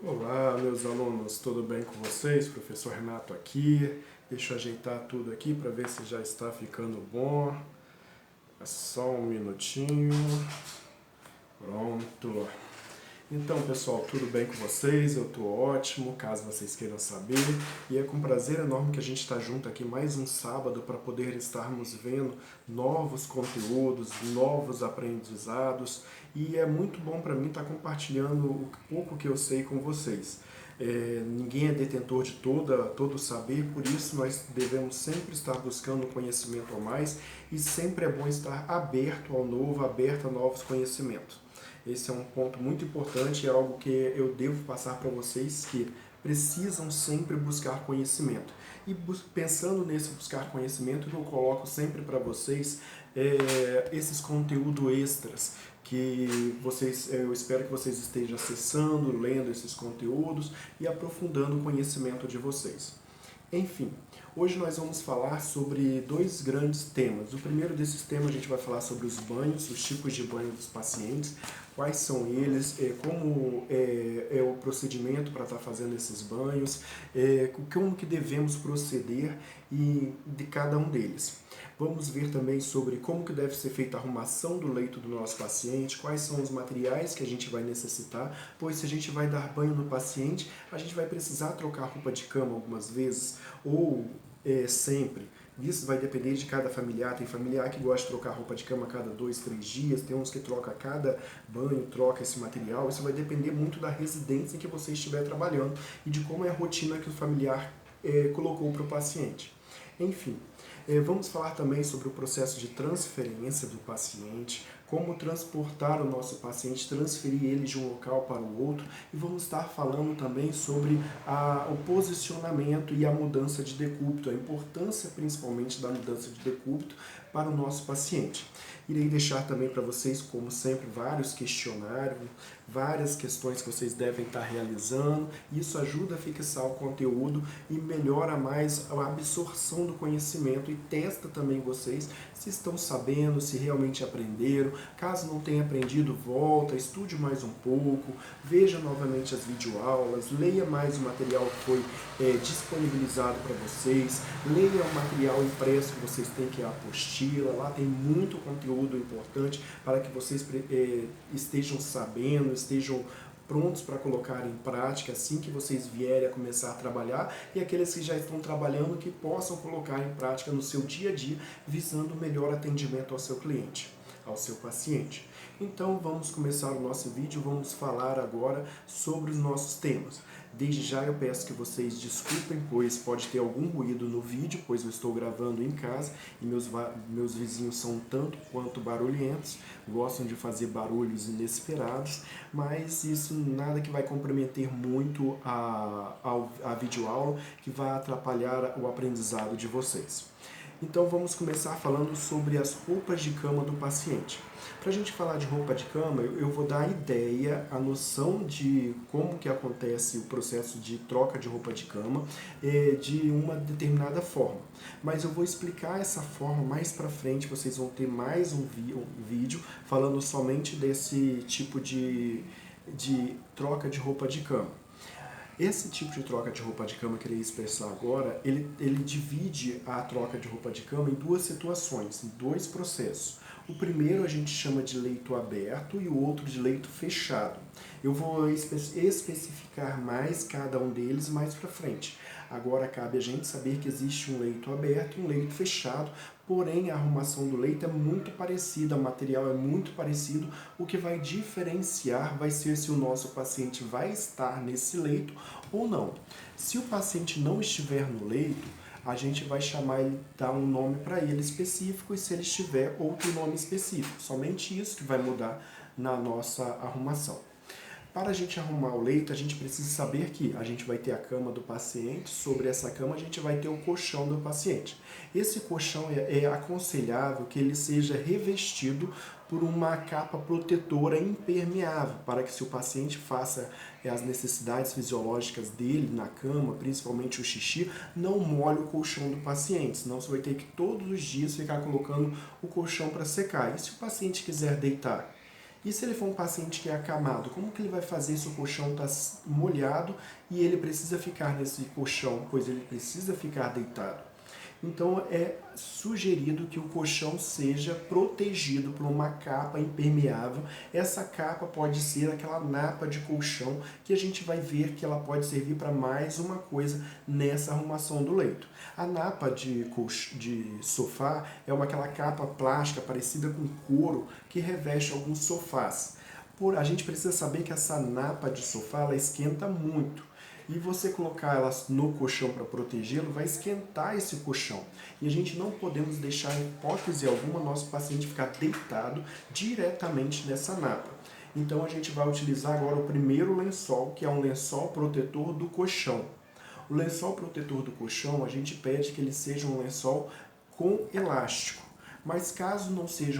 Olá, meus alunos, tudo bem com vocês? Professor Renato aqui. Deixa eu ajeitar tudo aqui para ver se já está ficando bom. É só um minutinho. Pronto. Então, pessoal, tudo bem com vocês? Eu estou ótimo, caso vocês queiram saber. E é com prazer enorme que a gente está junto aqui mais um sábado para poder estarmos vendo novos conteúdos, novos aprendizados. E é muito bom para mim estar compartilhando o pouco que eu sei com vocês. Ninguém é detentor de todo saber, por isso nós devemos sempre estar buscando conhecimento a mais e sempre é bom estar aberto ao novo, aberto a novos conhecimentos. Esse é um ponto muito importante, é algo que eu devo passar para vocês que precisam sempre buscar conhecimento. E pensando nesse buscar conhecimento, eu coloco sempre para vocês esses conteúdos extras que eu espero que vocês estejam acessando, lendo esses conteúdos e aprofundando o conhecimento de vocês. Enfim, hoje nós vamos falar sobre dois grandes temas. O primeiro desses temas a gente vai falar sobre os banhos, os tipos de banho dos pacientes, quais são eles, como é o procedimento para estar fazendo esses banhos, como que devemos proceder de cada um deles. Vamos ver também sobre como que deve ser feita a arrumação do leito do nosso paciente, quais são os materiais que a gente vai necessitar, pois se a gente vai dar banho no paciente, a gente vai precisar trocar roupa de cama algumas vezes, ou sempre. Isso vai depender de cada familiar. Tem familiar que gosta de trocar roupa de cama a cada 2, 3 dias, tem uns que troca a cada banho, troca esse material. Isso vai depender muito da residência em que você estiver trabalhando e de como é a rotina que o familiar colocou para o paciente. Enfim, vamos falar também sobre o processo de transferência do paciente, como transportar o nosso paciente, transferir ele de um local para o outro, e vamos estar falando também sobre o posicionamento e a mudança de decúbito, a importância principalmente da mudança de decúbito para o nosso paciente. Irei deixar também para vocês, como sempre, vários questionários, várias questões que vocês devem estar realizando. Isso ajuda a fixar o conteúdo e melhora mais a absorção do conhecimento e testa também vocês se estão sabendo, se realmente aprenderam. Caso não tenha aprendido, volta, estude mais um pouco, veja novamente as videoaulas, leia mais o material que foi disponibilizado para vocês, leia o material impresso que vocês têm, que é a apostila. Lá tem muito conteúdo importante para que vocês estejam sabendo, estejam prontos para colocar em prática assim que vocês vierem a começar a trabalhar, e aqueles que já estão trabalhando que possam colocar em prática no seu dia a dia, visando o melhor atendimento ao seu cliente, ao seu paciente. Então vamos começar o nosso vídeo, vamos falar agora sobre os nossos temas. Desde já eu peço que vocês desculpem, pois pode ter algum ruído no vídeo, pois eu estou gravando em casa e meus vizinhos são tanto quanto barulhentos, gostam de fazer barulhos inesperados, mas isso nada que vai comprometer muito a videoaula, que vai atrapalhar o aprendizado de vocês. Então vamos começar falando sobre as roupas de cama do paciente. Para a gente falar de roupa de cama, eu vou dar a ideia, a noção de como que acontece o processo de troca de roupa de cama de uma determinada forma. Mas eu vou explicar essa forma mais para frente, vocês vão ter mais um vídeo falando somente desse tipo de troca de roupa de cama. Esse tipo de troca de roupa de cama que eu irei expressar agora, ele divide a troca de roupa de cama em duas situações, em dois processos. O primeiro a gente chama de leito aberto e o outro de leito fechado. Eu vou especificar mais cada um deles mais para frente. Agora cabe a gente saber que existe um leito aberto e um leito fechado, porém a arrumação do leito é muito parecida, o material é muito parecido. O que vai diferenciar vai ser se o nosso paciente vai estar nesse leito ou não. Se o paciente não estiver no leito, a gente vai chamar ele, dar um nome para ele específico, e se ele estiver, outro nome específico. Somente isso que vai mudar na nossa arrumação. Para a gente arrumar o leito, a gente precisa saber que a gente vai ter a cama do paciente, sobre essa cama a gente vai ter o colchão do paciente. Esse colchão é aconselhável que ele seja revestido por uma capa protetora impermeável, para que se o paciente faça as necessidades fisiológicas dele na cama, principalmente o xixi, não molhe o colchão do paciente, senão você vai ter que todos os dias ficar colocando o colchão para secar. E se o paciente quiser deitar E se ele for um paciente que é acamado, como que ele vai fazer se o colchão está molhado e ele precisa ficar nesse colchão, pois ele precisa ficar deitado? Então é sugerido que o colchão seja protegido por uma capa impermeável. Essa capa pode ser aquela napa de colchão que a gente vai ver que ela pode servir para mais uma coisa nessa arrumação do leito. A napa de sofá é aquela capa plástica parecida com couro que reveste alguns sofás. A gente precisa saber que essa napa de sofá ela esquenta muito. E você colocar elas no colchão para protegê-lo vai esquentar esse colchão. E a gente não podemos deixar, em hipótese alguma, nosso paciente ficar deitado diretamente nessa napa. Então a gente vai utilizar agora o primeiro lençol, que é um lençol protetor do colchão. O lençol protetor do colchão, a gente pede que ele seja um lençol com elástico. Mas caso não seja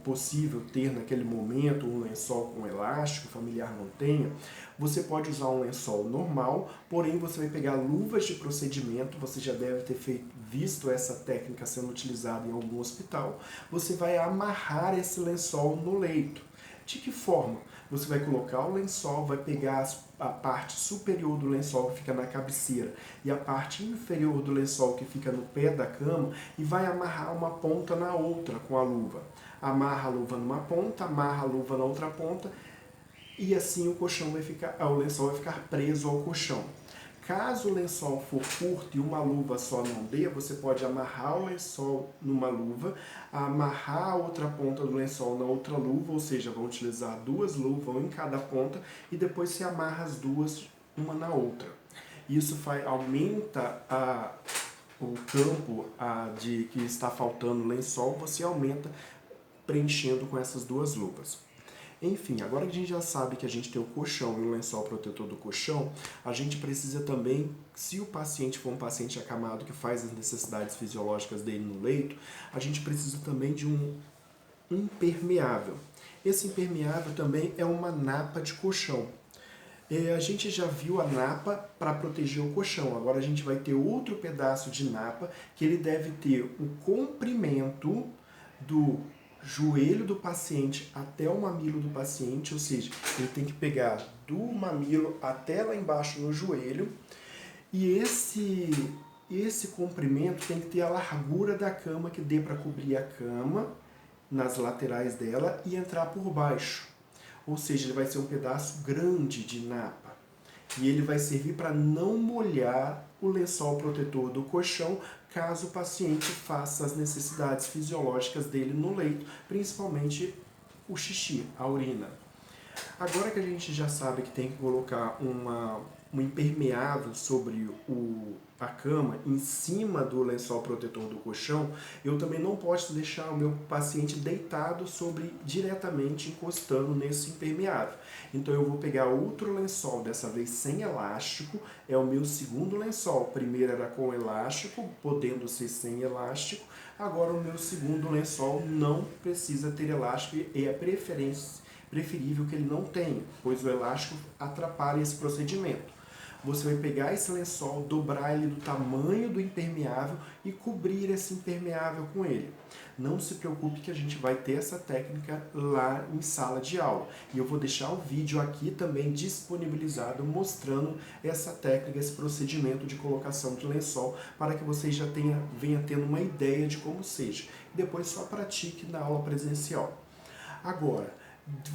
possível ter naquele momento um lençol com elástico, o familiar não tenha, você pode usar um lençol normal, porém você vai pegar luvas de procedimento, você já deve ter visto essa técnica sendo utilizada em algum hospital, você vai amarrar esse lençol no leito. De que forma? Você vai colocar o lençol, vai pegar a parte superior do lençol que fica na cabeceira e a parte inferior do lençol que fica no pé da cama e vai amarrar uma ponta na outra com a luva. Amarra a luva numa ponta, amarra a luva na outra ponta e assim o lençol vai ficar preso ao colchão. Caso o lençol for curto e uma luva só não dê, você pode amarrar o lençol numa luva, amarrar a outra ponta do lençol na outra luva, ou seja, vão utilizar duas luvas, um em cada ponta, e depois se amarra as duas uma na outra. Isso aumenta o campo de que está faltando lençol, você aumenta preenchendo com essas duas luvas. Enfim, agora que a gente já sabe que a gente tem o colchão e o lençol protetor do colchão, a gente precisa também, se o paciente for um paciente acamado que faz as necessidades fisiológicas dele no leito, a gente precisa também de um impermeável. Esse impermeável também é uma napa de colchão. A gente já viu a napa para proteger o colchão, agora a gente vai ter outro pedaço de napa que ele deve ter o comprimento do joelho do paciente até o mamilo do paciente, ou seja, ele tem que pegar do mamilo até lá embaixo no joelho, e esse comprimento tem que ter a largura da cama que dê para cobrir a cama nas laterais dela e entrar por baixo. Ou seja, ele vai ser um pedaço grande de napa. E ele vai servir para não molhar o lençol protetor do colchão caso o paciente faça as necessidades fisiológicas dele no leito, principalmente o xixi, a urina. Agora que a gente já sabe que tem que colocar um impermeável sobre a cama, em cima do lençol protetor do colchão, eu também não posso deixar o meu paciente deitado diretamente encostando nesse impermeável. Então eu vou pegar outro lençol, dessa vez sem elástico, é o meu segundo lençol. O primeiro era com elástico, podendo ser sem elástico. Agora o meu segundo lençol não precisa ter elástico e é preferível que ele não tenha, pois o elástico atrapalha esse procedimento. Você vai pegar esse lençol, dobrar ele do tamanho do impermeável e cobrir esse impermeável com ele. Não se preocupe que a gente vai ter essa técnica lá em sala de aula. E eu vou deixar o vídeo aqui também disponibilizado mostrando essa técnica, esse procedimento de colocação de lençol, para que você já venha tendo uma ideia de como seja. Depois só pratique na aula presencial. Agora,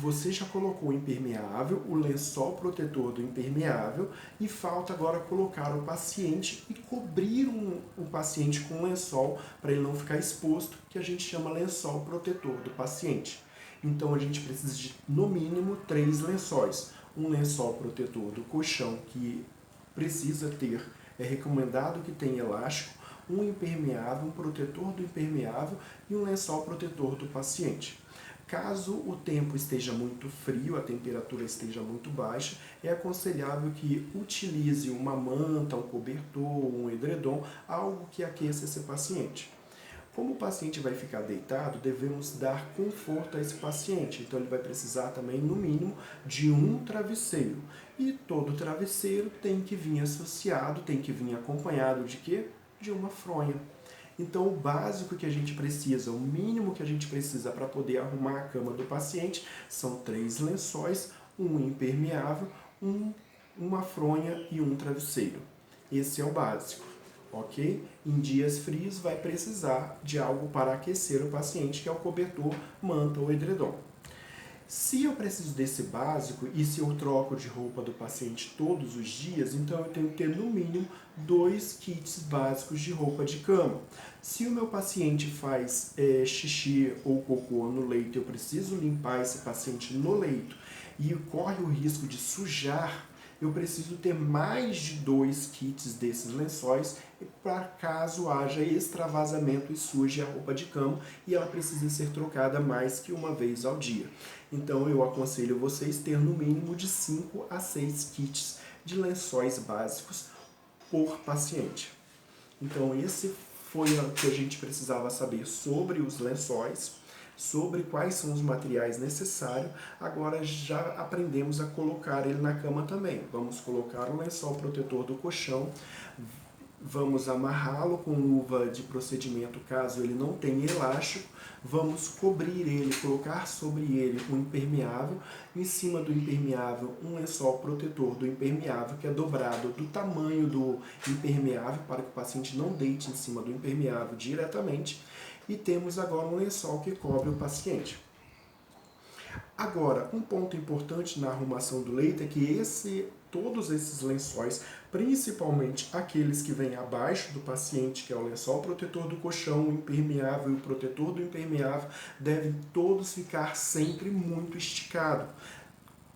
você já colocou o impermeável, o lençol protetor do impermeável e falta agora colocar o paciente e cobrir o paciente com um lençol para ele não ficar exposto, que a gente chama lençol protetor do paciente. Então a gente precisa de no mínimo 3 lençóis. Um lençol protetor do colchão que precisa ter, é recomendado que tenha elástico, um impermeável, um protetor do impermeável e um lençol protetor do paciente. Caso o tempo esteja muito frio, a temperatura esteja muito baixa, é aconselhável que utilize uma manta, um cobertor, um edredom, algo que aqueça esse paciente. Como o paciente vai ficar deitado, devemos dar conforto a esse paciente, então ele vai precisar também, no mínimo, de um travesseiro. E todo travesseiro tem que vir associado, tem que vir acompanhado de quê? De uma fronha. Então, o básico que a gente precisa, o mínimo que a gente precisa para poder arrumar a cama do paciente são 3 lençóis, um impermeável, uma fronha e um travesseiro. Esse é o básico, ok? Em dias frios vai precisar de algo para aquecer o paciente, que é o cobertor, manta ou edredom. Se eu preciso desse básico e se eu troco de roupa do paciente todos os dias, então eu tenho que ter no mínimo 2 kits básicos de roupa de cama. Se o meu paciente faz xixi ou cocô no leito, eu preciso limpar esse paciente no leito e corre o risco de sujar, eu preciso ter mais de 2 kits desses lençóis para caso haja extravasamento e suje a roupa de cama e ela precisa ser trocada mais que uma vez ao dia. Então eu aconselho vocês ter no mínimo de 5 a 6 kits de lençóis básicos por paciente. Então esse foi o que a gente precisava saber sobre os lençóis, sobre quais são os materiais necessários. Agora já aprendemos a colocar ele na cama também. Vamos colocar o lençol protetor do colchão, vamos amarrá-lo com luva de procedimento caso ele não tenha elástico, vamos cobrir ele, colocar sobre ele um impermeável, em cima do impermeável um lençol protetor do impermeável que é dobrado do tamanho do impermeável para que o paciente não deite em cima do impermeável diretamente, e temos agora um lençol que cobre o paciente. Agora, um ponto importante na arrumação do leito é que todos esses lençóis, principalmente aqueles que vêm abaixo do paciente, que é o lençol protetor do colchão, o impermeável e o protetor do impermeável, devem todos ficar sempre muito esticados,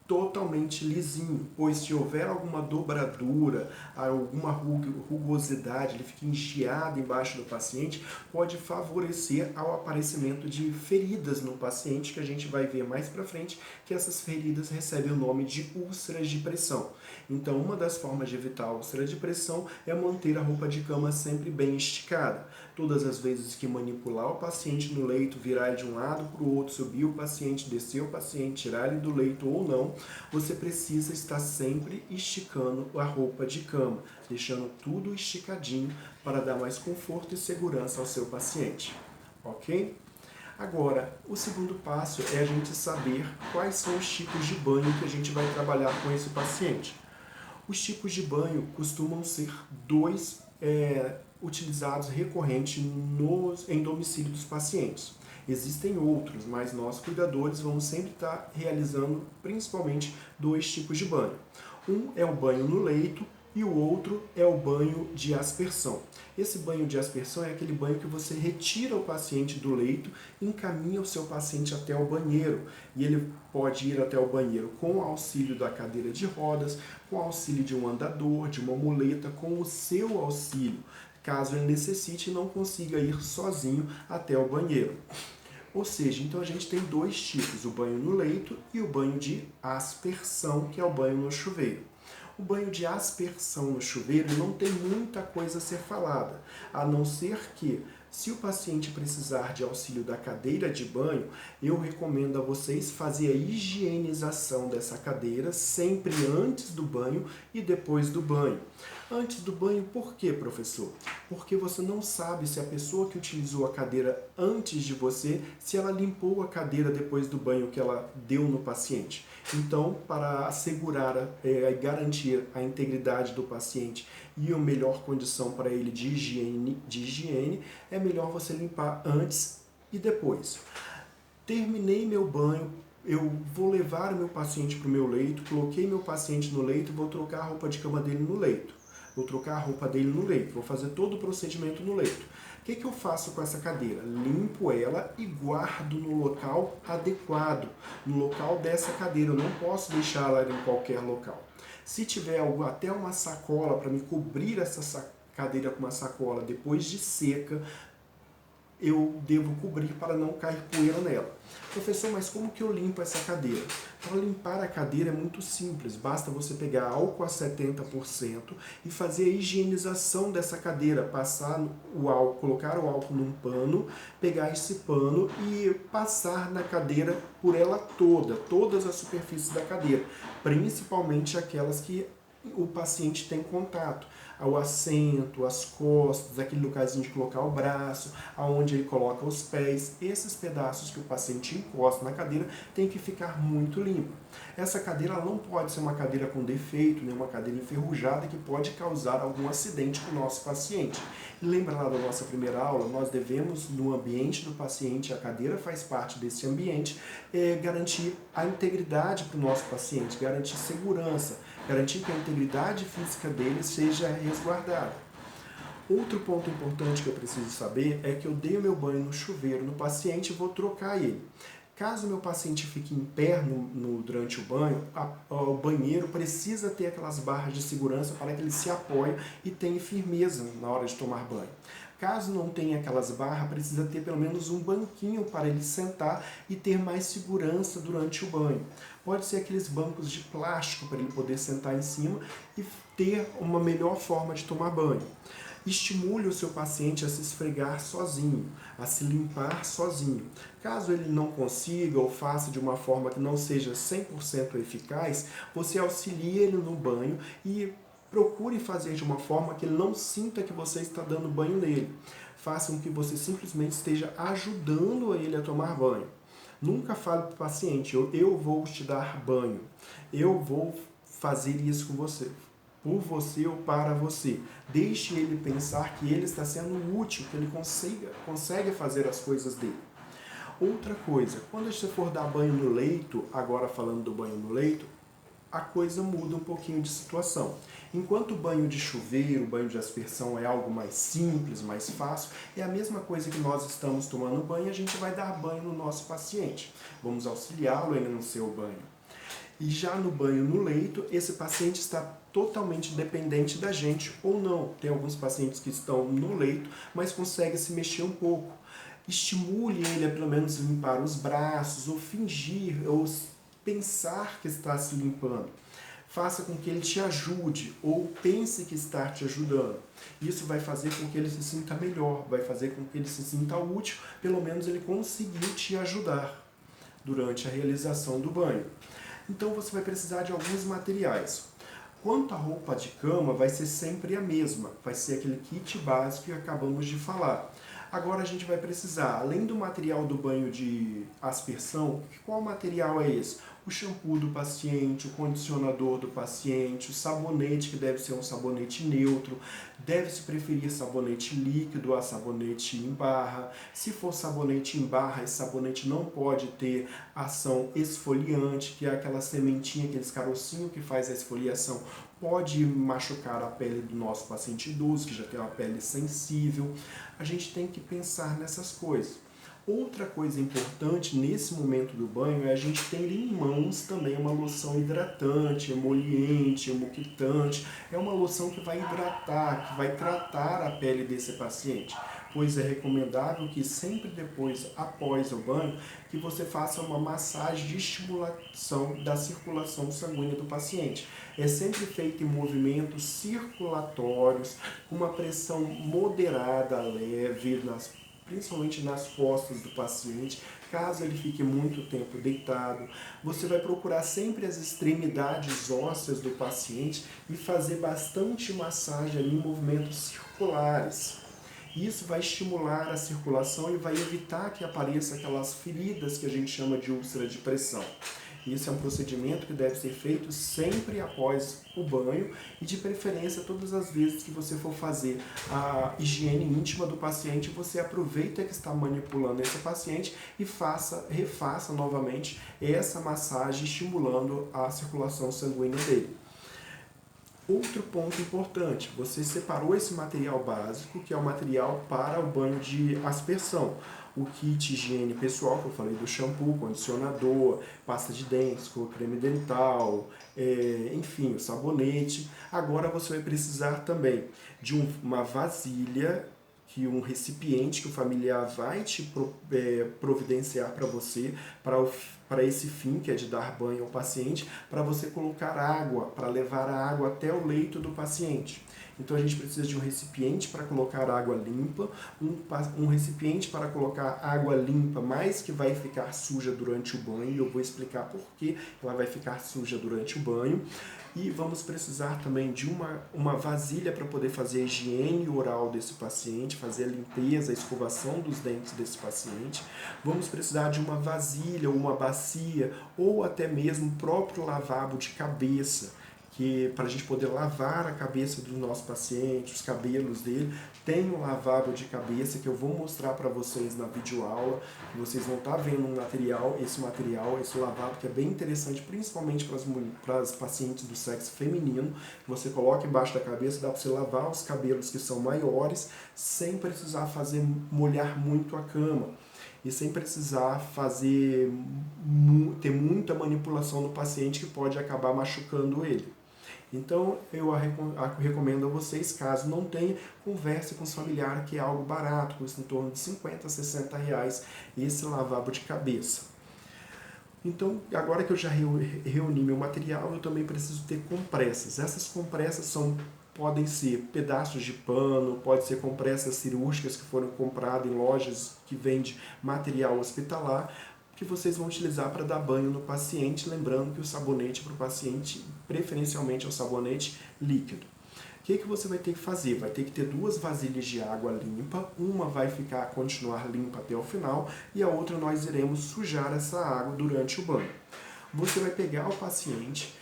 totalmente lisinho, pois se houver alguma dobradura, alguma rugosidade, ele fica engeado embaixo do paciente, pode favorecer ao aparecimento de feridas no paciente, que a gente vai ver mais para frente, que essas feridas recebem o nome de úlceras de pressão. Então, uma das formas de evitar a úlcera de pressão é manter a roupa de cama sempre bem esticada. Todas as vezes que manipular o paciente no leito, virar ele de um lado para o outro, subir o paciente, descer o paciente, tirar ele do leito ou não, você precisa estar sempre esticando a roupa de cama, deixando tudo esticadinho para dar mais conforto e segurança ao seu paciente, ok? Agora, o segundo passo é a gente saber quais são os tipos de banho que a gente vai trabalhar com esse paciente. Os tipos de banho costumam ser dois utilizados recorrente em domicílio dos pacientes. Existem outros, mas nós cuidadores vamos sempre estar realizando principalmente 2 tipos de banho. Um é o banho no leito e o outro é o banho de aspersão. Esse banho de aspersão é aquele banho que você retira o paciente do leito, encaminha o seu paciente até o banheiro, e ele pode ir até o banheiro com o auxílio da cadeira de rodas, com o auxílio de um andador, de uma muleta, com o seu auxílio, caso ele necessite e não consiga ir sozinho até o banheiro. Ou seja, então a gente tem 2 tipos, o banho no leito e o banho de aspersão, que é o banho no chuveiro. O banho de aspersão no chuveiro não tem muita coisa a ser falada, a não ser que, se o paciente precisar de auxílio da cadeira de banho, eu recomendo a vocês fazer a higienização dessa cadeira sempre antes do banho e depois do banho. Antes do banho, por quê, professor? Porque você não sabe se a pessoa que utilizou a cadeira antes de você, se ela limpou a cadeira depois do banho que ela deu no paciente. Então, para assegurar e garantir a integridade do paciente e a melhor condição para ele de higiene, é melhor você limpar antes e depois. Terminei meu banho, eu vou levar o meu paciente para o meu leito, coloquei meu paciente no leito e vou trocar a roupa de cama dele no leito. Vou trocar a roupa dele no leito, vou fazer todo o procedimento no leito. O que eu faço com essa cadeira? Limpo ela e guardo no local adequado, no local dessa cadeira. Eu não posso deixar ela em qualquer local. Se tiver até uma sacola para me cobrir essa cadeira com uma sacola depois de seca, eu devo cobrir para não cair poeira nela. Professor, mas como que eu limpo essa cadeira? Para limpar a cadeira é muito simples, basta você pegar álcool a 70% e fazer a higienização dessa cadeira, passar o álcool, colocar o álcool num pano, pegar esse pano e passar na cadeira por ela toda, todas as superfícies da cadeira, principalmente aquelas que o paciente tem contato. O assento, as costas, aquele lugarzinho de colocar o braço, aonde ele coloca os pés, esses pedaços que o paciente encosta na cadeira tem que ficar muito limpo. Essa cadeira não pode ser uma cadeira com defeito, nem uma cadeira enferrujada que pode causar algum acidente com o nosso paciente. E lembra lá da nossa primeira aula, nós devemos, no ambiente do paciente, a cadeira faz parte desse ambiente, garantir a integridade para o nosso paciente, garantir segurança, garantir que a integridade física dele seja resguardada. Outro ponto importante que eu preciso saber é que eu dei o meu banho no chuveiro no paciente e vou trocar ele. Caso o meu paciente fique em pé durante o banho, o banheiro precisa ter aquelas barras de segurança para que ele se apoie e tenha firmeza na hora de tomar banho. Caso não tenha aquelas barras, precisa ter pelo menos um banquinho para ele sentar e ter mais segurança durante o banho. Pode ser aqueles bancos de plástico para ele poder sentar em cima e ter uma melhor forma de tomar banho. Estimule o seu paciente a se esfregar sozinho, a se limpar sozinho. Caso ele não consiga ou faça de uma forma que não seja 100% eficaz, você auxilie ele no banho e procure fazer de uma forma que ele não sinta que você está dando banho nele. Faça com que você simplesmente esteja ajudando ele a tomar banho. Nunca fale para o paciente, eu vou te dar banho, eu vou fazer isso com você, por você ou para você. Deixe ele pensar que ele está sendo útil, que ele consegue fazer as coisas dele. Outra coisa, quando você for dar banho no leito, agora falando do banho no leito, a coisa muda um pouquinho de situação. Enquanto o banho de chuveiro, o banho de aspersão é algo mais simples, mais fácil, é a mesma coisa que nós estamos tomando banho, a gente vai dar banho no nosso paciente. Vamos auxiliá-lo ainda no seu banho. E já no banho no leito, esse paciente está totalmente dependente da gente ou não. Tem alguns pacientes que estão no leito, mas conseguem se mexer um pouco. Estimule ele a pelo menos limpar os braços, ou fingir, ou pensar que está se limpando. Faça com que ele te ajude, ou pense que está te ajudando. Isso vai fazer com que ele se sinta melhor, vai fazer com que ele se sinta útil, pelo menos ele conseguiu te ajudar durante a realização do banho. Então você vai precisar de alguns materiais. Quanto à roupa de cama, vai ser sempre a mesma, vai ser aquele kit básico que acabamos de falar. Agora a gente vai precisar, além do material do banho de aspersão, qual material é esse? O shampoo do paciente, o condicionador do paciente, o sabonete, que deve ser um sabonete neutro, deve-se preferir sabonete líquido a sabonete em barra. Se for sabonete em barra, esse sabonete não pode ter ação esfoliante, que é aquela sementinha, aqueles carocinhos que faz a esfoliação, pode machucar a pele do nosso paciente idoso, que já tem uma pele sensível. A gente tem que pensar nessas coisas. Outra coisa importante nesse momento do banho é a gente ter em mãos também uma loção hidratante, emoliente, umectante. É uma loção que vai hidratar, que vai tratar a pele desse paciente. Pois é recomendável que sempre depois, após o banho, que você faça uma massagem de estimulação da circulação sanguínea do paciente. É sempre feito em movimentos circulatórios, com uma pressão moderada, leve, principalmente nas costas do paciente. Caso ele fique muito tempo deitado, você vai procurar sempre as extremidades ósseas do paciente e fazer bastante massagem ali em movimentos circulares. Isso vai estimular a circulação e vai evitar que apareçam aquelas feridas que a gente chama de úlcera de pressão. Isso é um procedimento que deve ser feito sempre após o banho e de preferência todas as vezes que você for fazer a higiene íntima do paciente, você aproveita que está manipulando esse paciente e refaça novamente essa massagem estimulando a circulação sanguínea dele. Outro ponto importante, você separou esse material básico, que é o material para o banho de aspersão. O kit higiene pessoal, que eu falei do shampoo, condicionador, pasta de dentes, creme dental, enfim, o sabonete. Agora você vai precisar também de uma vasilha, um recipiente que o familiar vai te providenciar para você, para para esse fim, que é de dar banho ao paciente, para você colocar água, para levar a água até o leito do paciente. Então a gente precisa de um recipiente para colocar água limpa, um recipiente para colocar água limpa, mas que vai ficar suja durante o banho. Eu vou explicar por que ela vai ficar suja durante o banho. E vamos precisar também de uma vasilha para poder fazer a higiene oral desse paciente, fazer a limpeza, a escovação dos dentes desse paciente. Vamos precisar de uma vasilha, uma bacia ou até mesmo o próprio lavabo de cabeça, que para a gente poder lavar a cabeça do nosso paciente, os cabelos dele. Tem um lavabo de cabeça que eu vou mostrar para vocês na videoaula. Vocês vão estar vendo esse lavabo que é bem interessante, principalmente para as pacientes do sexo feminino. Você coloca embaixo da cabeça, dá para você lavar os cabelos que são maiores, sem precisar molhar muito a cama. E sem precisar ter muita manipulação no paciente que pode acabar machucando ele. Então, eu recomendo a vocês, caso não tenha, converse com os familiares, que é algo barato, custa em torno de 50 a 60 reais esse lavabo de cabeça. Então, agora que eu já reuni meu material, eu também preciso ter compressas. Essas compressas podem ser pedaços de pano, pode ser compressas cirúrgicas que foram compradas em lojas que vendem material hospitalar, que vocês vão utilizar para dar banho no paciente, lembrando que o sabonete para o paciente, preferencialmente, é o sabonete líquido. O que você vai ter que fazer? Vai ter que ter 2 vasilhas de água limpa, uma vai continuar limpa até o final e a outra nós iremos sujar essa água durante o banho. Você vai pegar o paciente,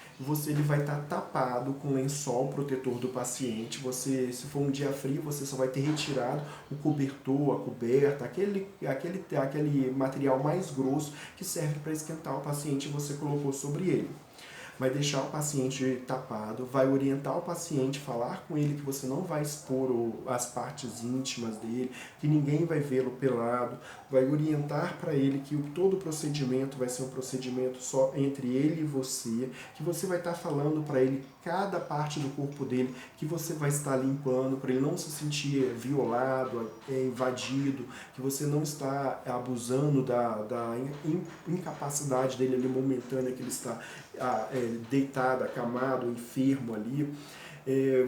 ele vai estar tapado com o lençol protetor do paciente. Se for um dia frio, você só vai ter retirado o cobertor, a coberta, aquele material mais grosso que serve para esquentar o paciente e você colocou sobre ele. Vai deixar o paciente tapado, vai orientar o paciente, falar com ele que você não vai expor as partes íntimas dele, que ninguém vai vê-lo pelado, vai orientar para ele que todo o procedimento vai ser um procedimento só entre ele e você, que você vai estar falando para ele cada parte do corpo dele, que você vai estar limpando, para ele não se sentir violado, invadido, que você não está abusando da incapacidade dele ali momentânea, que ele está deitado, acamado, enfermo ali.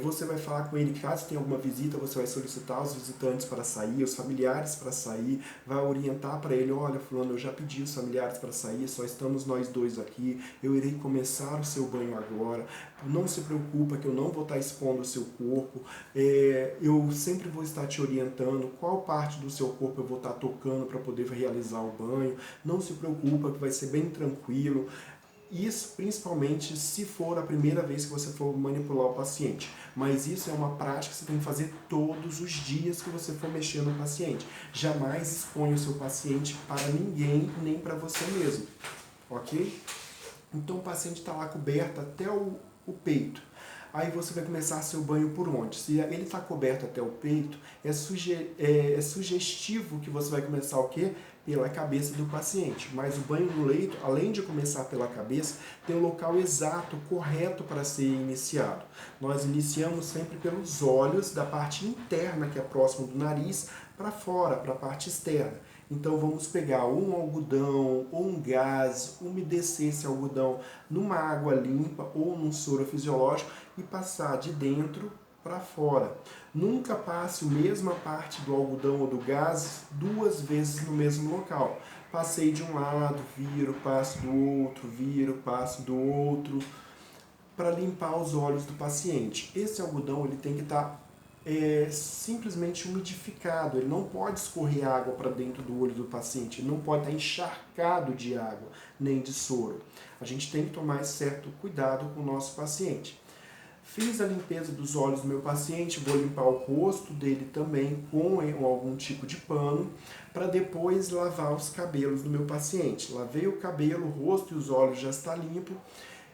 Você vai falar com ele, caso tenha alguma visita, você vai solicitar os visitantes para sair, os familiares para sair, vai orientar para ele, olha fulano, eu já pedi os familiares para sair, só estamos nós 2 aqui, eu irei começar o seu banho agora, não se preocupa que eu não vou estar expondo o seu corpo, eu sempre vou estar te orientando qual parte do seu corpo eu vou estar tocando para poder realizar o banho, não se preocupa que vai ser bem tranquilo. Isso principalmente se for a primeira vez que você for manipular o paciente. Mas isso é uma prática que você tem que fazer todos os dias que você for mexer no paciente. Jamais exponha o seu paciente para ninguém, nem para você mesmo. Ok? Então o paciente está lá coberto até o peito. Aí você vai começar seu banho por onde? Se ele está coberto até o peito, é sugestivo que você vai começar o quê? Pela cabeça do paciente. Mas o banho no leito, além de começar pela cabeça, tem o local exato, correto para ser iniciado. Nós iniciamos sempre pelos olhos, da parte interna, que é próximo do nariz, para fora, para a parte externa. Então vamos pegar um algodão ou um gás, umedecer esse algodão numa água limpa ou num soro fisiológico e passar de dentro para fora. Nunca passe a mesma parte do algodão ou do gás 2 vezes no mesmo local. Passei de um lado, viro, passo do outro, viro, passo do outro, para limpar os olhos do paciente. Esse algodão ele tem que estar simplesmente umidificado, ele não pode escorrer água para dentro do olho do paciente, ele não pode estar encharcado de água, nem de soro. A gente tem que tomar certo cuidado com o nosso paciente. Fiz a limpeza dos olhos do meu paciente, vou limpar o rosto dele também com algum tipo de pano, para depois lavar os cabelos do meu paciente. Lavei o cabelo, o rosto e os olhos já está limpo.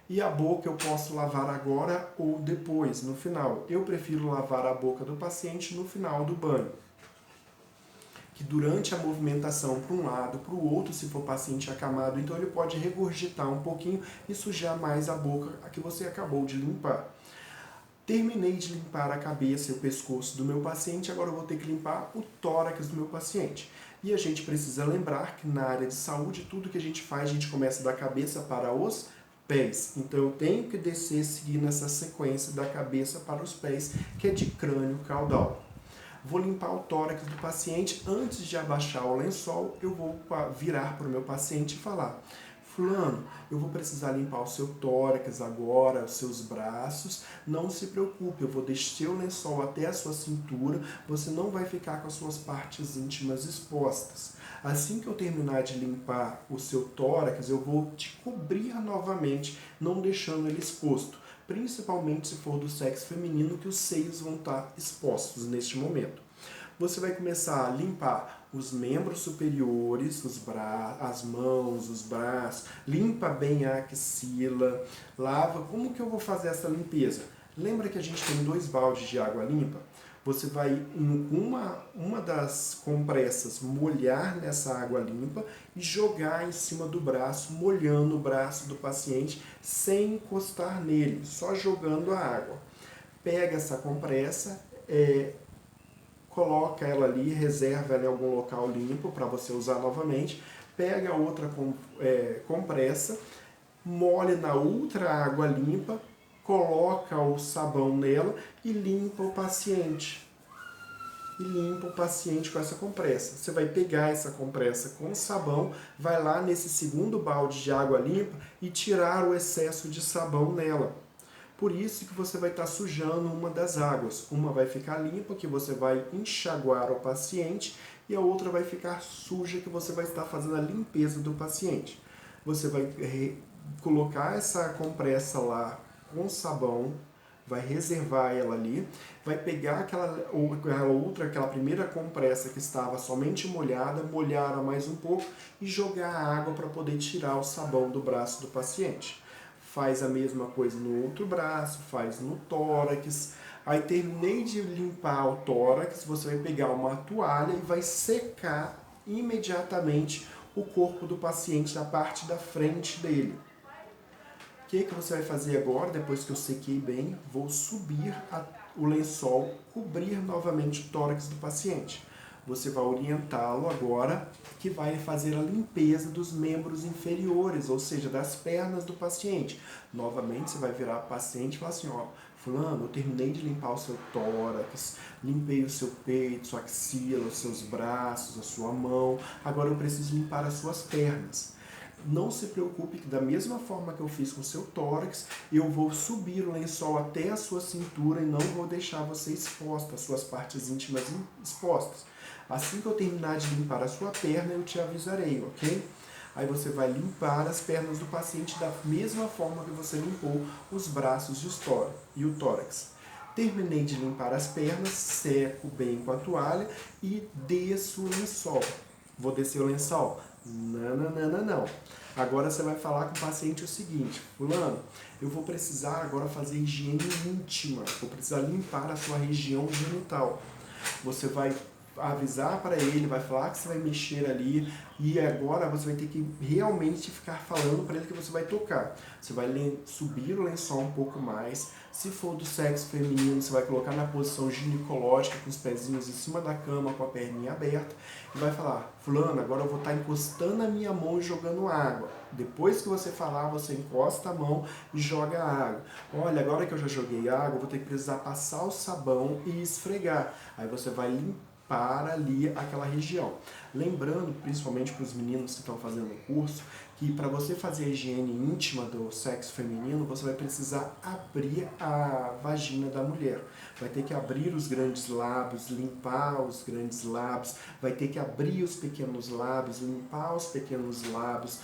E a boca eu posso lavar agora ou depois, no final. Eu prefiro lavar a boca do paciente no final do banho. Que durante a movimentação para um lado, para o outro, se for paciente acamado, então ele pode regurgitar um pouquinho e sujar mais a boca que você acabou de limpar. Terminei de limpar a cabeça e o pescoço do meu paciente, agora eu vou ter que limpar o tórax do meu paciente. E a gente precisa lembrar que na área de saúde, tudo que a gente faz, a gente começa da cabeça para os pés. Então eu tenho que descer seguindo essa sequência da cabeça para os pés, que é de crânio caudal. Vou limpar o tórax do paciente. Antes de abaixar o lençol, eu vou virar para o meu paciente e falar: fulano, eu vou precisar limpar o seu tórax agora, os seus braços. Não se preocupe, eu vou descer o lençol até a sua cintura. Você não vai ficar com as suas partes íntimas expostas. Assim que eu terminar de limpar o seu tórax, eu vou te cobrir novamente, não deixando ele exposto. Principalmente se for do sexo feminino, que os seios vão estar expostos neste momento. Você vai começar a limpar os membros superiores, as mãos, os braços, limpa bem a axila, lava. Como que eu vou fazer essa limpeza? Lembra que a gente tem 2 baldes de água limpa? Você vai, uma das compressas, molhar nessa água limpa e jogar em cima do braço, molhando o braço do paciente sem encostar nele, só jogando a água. Pega essa compressa, coloca ela ali, reserva ela em algum local limpo para você usar novamente. Pega a outra compressa, molhe na outra água limpa, coloca o sabão nela e limpa o paciente. E limpa o paciente com essa compressa. Você vai pegar essa compressa com sabão, vai lá nesse segundo balde de água limpa e tirar o excesso de sabão nela. Por isso que você vai estar sujando uma das águas. Uma vai ficar limpa, que você vai enxaguar o paciente, e a outra vai ficar suja, que você vai estar fazendo a limpeza do paciente. Você vai colocar essa compressa lá com sabão, vai reservar ela ali, vai pegar aquela primeira compressa que estava somente molhada, molhar mais um pouco e jogar a água para poder tirar o sabão do braço do paciente. Faz a mesma coisa no outro braço, faz no tórax. Aí terminei de limpar o tórax, você vai pegar uma toalha e vai secar imediatamente o corpo do paciente na parte da frente dele. O que você vai fazer agora, depois que eu sequei bem? Vou subir o lençol, cobrir novamente o tórax do paciente. Você vai orientá-lo agora que vai fazer a limpeza dos membros inferiores, ou seja, das pernas do paciente. Novamente você vai virar para o paciente e falar assim: ó, fulano, eu terminei de limpar o seu tórax, limpei o seu peito, sua axila, os seus braços, a sua mão, agora eu preciso limpar as suas pernas. Não se preocupe que da mesma forma que eu fiz com o seu tórax, eu vou subir o lençol até a sua cintura e não vou deixar você exposta, as suas partes íntimas expostas. Assim que eu terminar de limpar a sua perna, eu te avisarei, ok? Aí você vai limpar as pernas do paciente da mesma forma que você limpou os braços e o tórax. Terminei de limpar as pernas, seco bem com a toalha e desço o lençol. Vou descer o lençol? Não. Agora você vai falar com o paciente o seguinte: fulano, eu vou precisar agora fazer higiene íntima, vou precisar limpar a sua região genital. Você vai avisar para ele, vai falar que você vai mexer ali e agora você vai ter que realmente ficar falando para ele que você vai tocar. Você vai subir o lençol um pouco mais. Se for do sexo feminino, você vai colocar na posição ginecológica com os pezinhos em cima da cama, com a perninha aberta e vai falar: fulano, agora eu vou estar encostando a minha mão e jogando água. Depois que você falar, você encosta a mão e joga a água. Olha, agora que eu já joguei água, eu vou ter que precisar passar o sabão e esfregar. Aí você vai limpar ali aquela região. Lembrando, principalmente para os meninos que estão fazendo o curso, que para você fazer a higiene íntima do sexo feminino, você vai precisar abrir a vagina da mulher. Vai ter que abrir os grandes lábios, limpar os grandes lábios, vai ter que abrir os pequenos lábios, limpar os pequenos lábios.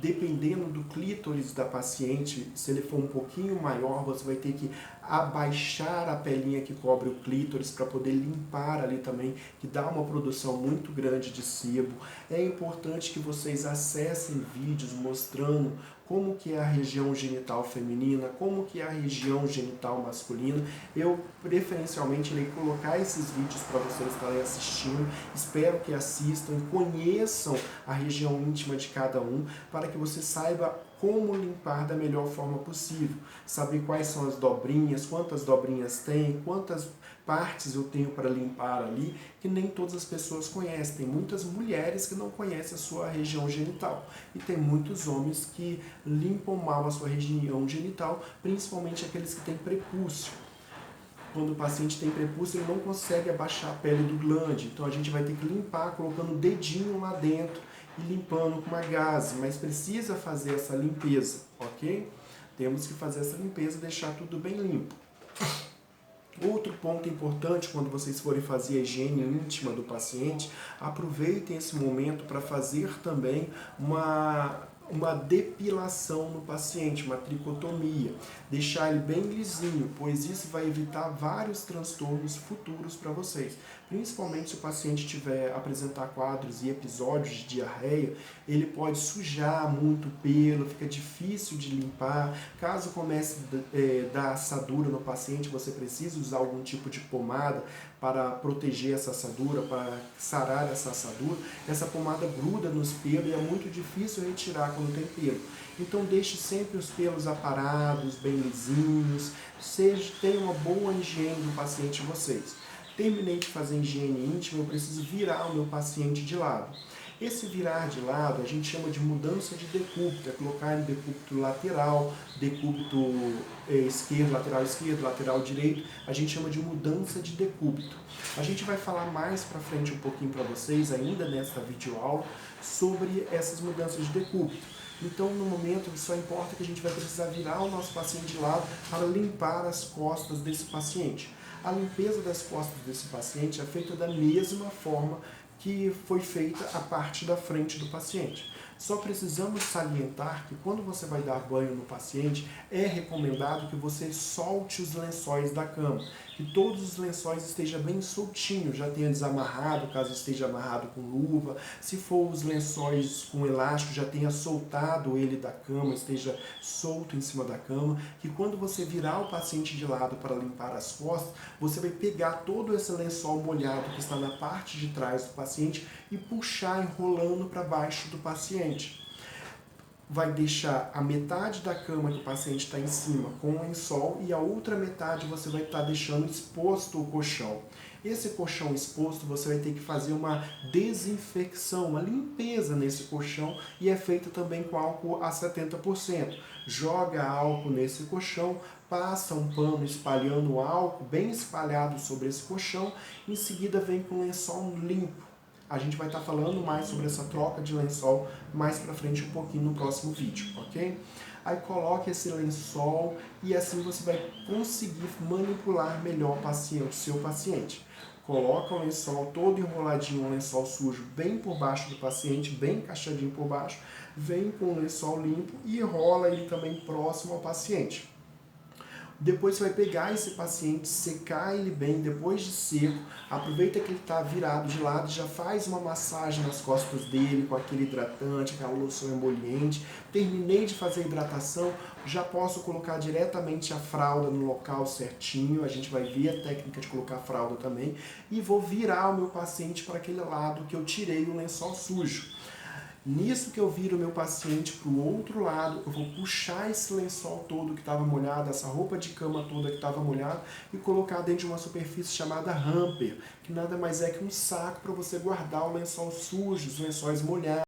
Dependendo do clítoris da paciente, se ele for um pouquinho maior, você vai ter que abaixar a pelinha que cobre o clítoris para poder limpar ali também, que dá uma produção muito grande de sebo. É importante que vocês acessem vídeos mostrando como que é a região genital feminina, como que é a região genital masculina. Eu, preferencialmente, irei colocar esses vídeos para vocês estarem assistindo. Espero que assistam, conheçam a região íntima de cada um, para que você saiba como limpar da melhor forma possível, saber quais são as dobrinhas, quantas dobrinhas tem, quantas partes eu tenho para limpar ali, que nem todas as pessoas conhecem. Tem muitas mulheres que não conhecem a sua região genital e tem muitos homens que limpam mal a sua região genital, principalmente aqueles que têm prepúcio. Quando o paciente tem prepúcio, ele não consegue abaixar a pele do glande, então a gente vai ter que limpar colocando o dedinho lá dentro e limpando com uma gaze, mas precisa fazer essa limpeza, ok? Temos que fazer essa limpeza e deixar tudo bem limpo. Outro ponto importante quando vocês forem fazer a higiene íntima do paciente, aproveitem esse momento para fazer também uma depilação no paciente, uma tricotomia, deixar ele bem lisinho, pois isso vai evitar vários transtornos futuros para vocês. Principalmente se o paciente tiver apresentar quadros e episódios de diarreia, ele pode sujar muito pelo, fica difícil de limpar. Caso comece a dar assadura no paciente, você precisa usar algum tipo de pomada para proteger essa assadura, para sarar essa assadura. Essa pomada gruda nos pelos e é muito difícil retirar quando tem pelo. Então deixe sempre os pelos aparados, bem lisinhos, tenha uma boa higiene do paciente de vocês. Terminei de fazer higiene íntima, eu preciso virar o meu paciente de lado. Esse virar de lado a gente chama de mudança de decúbito, é colocar em decúbito lateral, decúbito esquerdo, lateral direito, a gente chama de mudança de decúbito. A gente vai falar mais para frente um pouquinho para vocês, ainda nesta videoaula, sobre essas mudanças de decúbito. Então, no momento, só importa que a gente vai precisar virar o nosso paciente de lado para limpar as costas desse paciente. A limpeza das costas desse paciente é feita da mesma forma que foi feita a parte da frente do paciente. Só precisamos salientar que quando você vai dar banho no paciente, é recomendado que você solte os lençóis da cama, que todos os lençóis estejam bem soltinhos, já tenha desamarrado, caso esteja amarrado com luva. Se for os lençóis com elástico, já tenha soltado ele da cama, esteja solto em cima da cama, que quando você virar o paciente de lado para limpar as costas, você vai pegar todo esse lençol molhado que está na parte de trás do paciente e puxar enrolando para baixo do paciente. Vai deixar a metade da cama que o paciente está em cima com o lençol e a outra metade você vai estar deixando exposto o colchão. Esse colchão exposto você vai ter que fazer uma desinfecção, uma limpeza nesse colchão e é feita também com álcool a 70%. Joga álcool nesse colchão, passa um pano espalhando o álcool bem espalhado sobre esse colchão, em seguida vem com o lençol limpo. A gente vai estar falando mais sobre essa troca de lençol mais pra frente um pouquinho no próximo vídeo, ok? Aí coloque esse lençol e assim você vai conseguir manipular melhor o seu paciente. Coloca o lençol todo enroladinho, um lençol sujo bem por baixo do paciente, bem encaixadinho por baixo, vem com o lençol limpo e enrola ele também próximo ao paciente. Depois você vai pegar esse paciente, secar ele bem, depois de seco, aproveita que ele está virado de lado, já faz uma massagem nas costas dele com aquele hidratante, aquela loção emoliente. Terminei de fazer a hidratação, já posso colocar diretamente a fralda no local certinho, a gente vai ver a técnica de colocar a fralda também, e vou virar o meu paciente para aquele lado que eu tirei o lençol sujo. Nisso que eu viro o meu paciente para o outro lado, eu vou puxar esse lençol todo que estava molhado, essa roupa de cama toda que estava molhada e colocar dentro de uma superfície chamada hamper, que nada mais é que um saco para você guardar o lençol sujo, os lençóis molhados.